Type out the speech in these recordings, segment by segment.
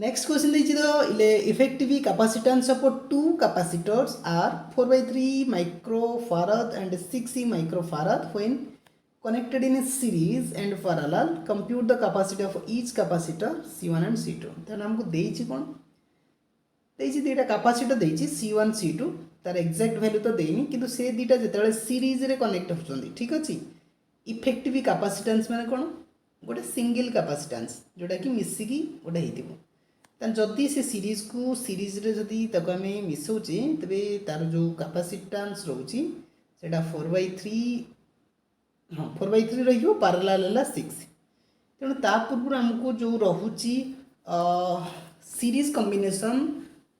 Next question is the effective capacitance of two capacitors are 4 by 3 microfarad and 6 microfarad when connected in a series and parallel. Compute the capacity of each capacitor C1 and C2. then हमको देइछि कोन देइछि दुईटा capacitor देइछि C1 C2 तार exact value तो देइनि किंतु से दुईटा जेतेबेले series रे connect होचंदी ठीक अछि इफेक्टिव कैपेसिटेंस माने कोन गोटे सिंगल कैपेसिटेंस जोटा कि मिसिकी गोटे हेतिबो तन जदि से सीरीज को सीरीज रे जदि ताको आमे मिसौचे तबे तार जो कैपेसिटेंस रहउची सेटा 4/3 हाँ 4/3 रहियो पैरेलल हला 6 तेणु ता पूर्व हमको जो रहउची series combination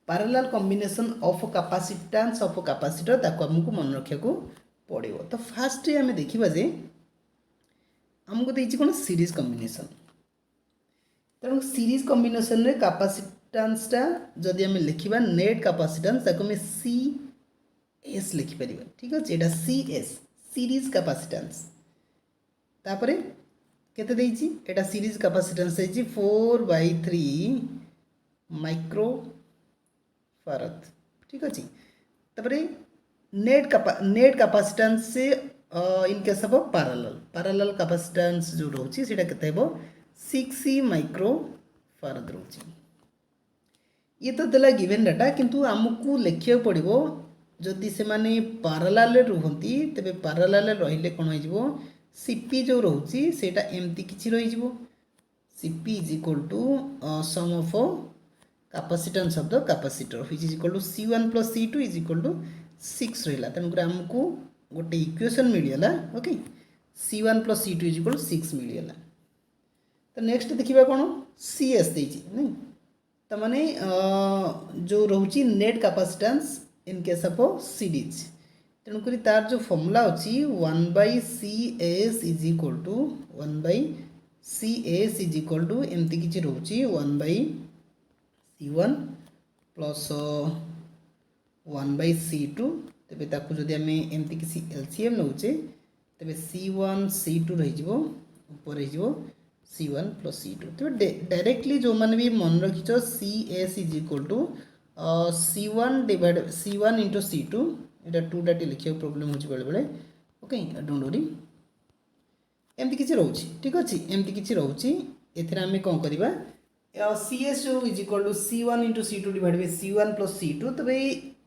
parallel combination of capacitance of capacitor ताको हमको मन रखिया को पड़िबो तो फास्ट आमे देखिबा जे हमको देइछि कोन सीरीज कॉम्बिनेशन तेणु सीरीज कॉम्बिनेशन रे कैपेसिटेंसटा जदि आम लिखा नेट कैपेसिटेंस ताको आम सी एस लिखिपर ठीक अच्छे यहाँ सी एस सीरीज कैपेसिटेंस तापरे केते देइछि एटा सीरीज कैपेसिटेंस देइछि 4/3 माइक्रो फारद ठीक अच्छे तापरे नेट कैपेसिटेंस से इन केस ऑफ पैरेलल कैपेसिटेंस जो रोची सेटा केते हेबो 6 माइक्रो फारद रोची ये तो देला गिवन डाटा किंतु आमको लिखिया पड़िबो जदि से माने पैरेलल रुहंती तबे पैरेलल रहिले कोन होइजबो सीपी जो रहउची सेटा एमती किछि रहिजबो CP is equal to sum of capacitance of the capacitor which is equal to C1 + C2 is equal to 6 रहिला तन हमको गोटे इक्वेशन मिलियला okay C1 + C2 is equal to 6 मिलियला तो नेक्स्ट देखिबा कोन सी एस देछि नहीं तो माने जो रहउची net capacitance in case of series तेणुक तार जो फॉर्मूला अच्छी 1/CS is equal to 1/CS is equal to एमती किछि रहउची 1/C1 प्लस 1/C2 तबे ताकू जदि आमे एमती किछि एलसीएम नउचे तबे C1 C2 रहि जिवो ऊपर रहि जिवो C1 + C2 तबे डायरेक्टली जो माने भी मन रखिछो CS is equal to C1 * C2 एटा 2 डाटी लिखियो प्रॉब्लम होची बेले बेले ओके डोंट वरी एमती किछि रहउची ठीक अछि एमती किछि रहउची एथरा हमें कोन करबा CS जो is equal to C1 * C2 divide by C1 + C2 तबे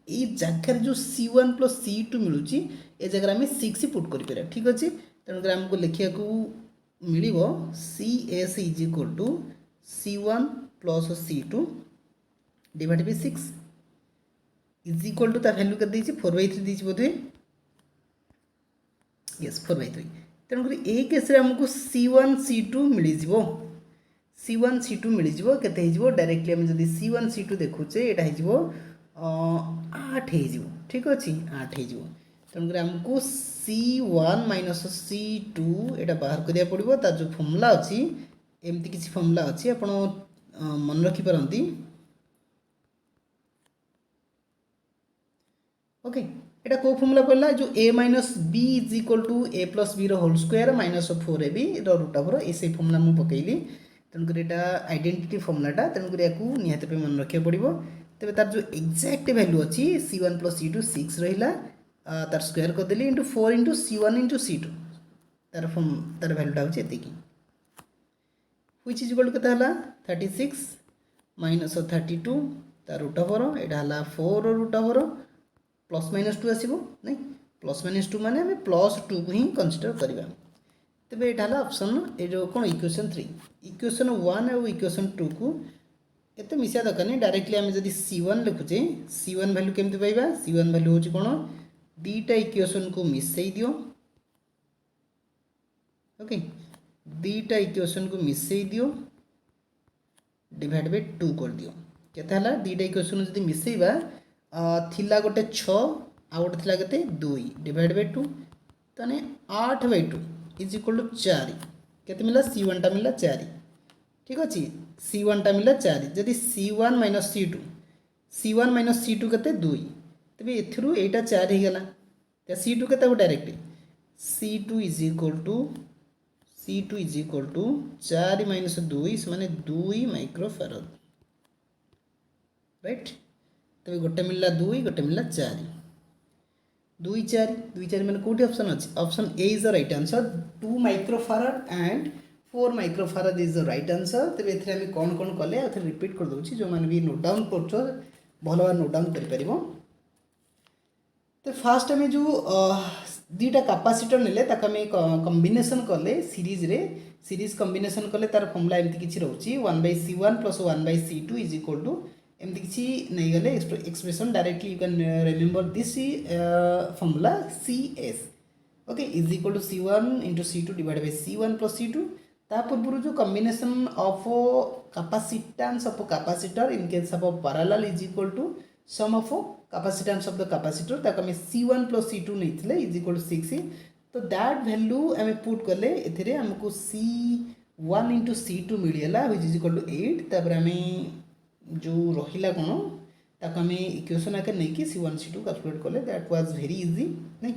ई जगह जो C1 + C2 मिलुची ए जगह हमें 6 पुट करि परबा ठीक अछि तन हमको लिखिया को मिलिबो CS is equal to C1 + C2 divide by 6 is equal to ता वैल्यू कर देछि 4/3 देछि बोधे यस 4/3 तेणुक ए केस रे हमको C1 C2 मिली जिवो C1 C2 मिली जिवो केते हे जिवो डायरेक्टली हम जदी C1 C2 देखुचे एटा हे जिवो 8 हे जिवो ठीक अछि 8 हे जिवो तेणुक हमको C1 - C2 एटा बाहर करिया पड़िबो ता जो फॉर्मूला अछि एमती किछि फॉर्मूला अछि आपण मन रखि परंती ओके एटा को फॉर्मूला पड़ला जो a - b is equal to a + b रो होल स्क्वायर -4ab रो रूट ओवर एसे फॉर्मूला मु पकेइली तनकर एटा आइडेंटिटी फॉर्मूलाटा तनकर याकू निहाते पे मन रखिया पड़िबो तबे तार जो एग्जैक्ट वैल्यू अछि C1 + C2 6 रहिला तार स्क्वायर कर देली * 4 * C1 * C2 तार वैल्यूटा होछि एतिकी व्हिच इज इक्वल टू केता हला 36 - 32 तार रूट ओवर एटा हला 4 रो रूट ओवर +-2 आसीबो नहीं +-2 माने हमें +2 को ही कंसीडर करबा तबे एटा हला ऑप्शन ए जो कोन इक्वेशन 3 इक्वेशन 1 और इक्वेशन 2 को एते मिसिया दरकार नहीं डायरेक्टली हम जदी C1 लिखुचे C1 वैल्यू केमति पाइबा C1 वैल्यू होची कोन दीटा इक्वेशन को मिसई दियो ओके दीटा इक्वेशन को मिसई दियो डिवाइड बाय 2 कर दियो केता हला दीटा इक्वेशन जदी मिसईबा थिला गोटे 6 आ गोटे थिला केते 2 डिवाइड बाय 2 तने 8/2 इज इक्वल टू 4 केते मिला C1 टा मिला 4 ठीक अछि C1 टा मिला 4 जदी C1 - C2 केते 2 तबे एथरु एटा 4 हे गेला त C2 केते हो direct C2 is equal to 4 - 2 माने 2 माइक्रो फैराड राइट तेज गोटे मिलला 2 गोटे मिलला 4 2 4 2 4 मैंने कौटी ऑप्शन अच्छी option A is the right answer 2 microfarad and 4 microfarad is the right answer तेज एम कौन कौन कले रिपीट कर दूसरी जो मैंने भी नोट डाउन कर भल भाव नोट डाउन कर तो फास्ट आम जो दुईटा कैपेसिटर नेले कम्बिनेसन कले सीरीज कम्बिनेसन कले तार फर्मुला एमती किसी रोचे 1/c1 + 1/c2 is equal to एमती किसी नहीं गले expression directly you can remember this formula CS okay is equal to C1 * C2 divide by C1 + C2 ता पूर्व जो combination of capacitance of capacitor in case of parallel is equal to sum of capacitance of the capacitor ताको हमें C1 + C2 नहीं is equal to 6 तो that value आम put कले एथिरे हमको C1 * C2 मिलला व्हिच इज इक्वल टू 8 तापर आम जो रहिला कोन ताको हमें इक्वेशन आके नहीं कि C1 C2 कैलकुलेट कले दैट वाज वेरी इजी नहीं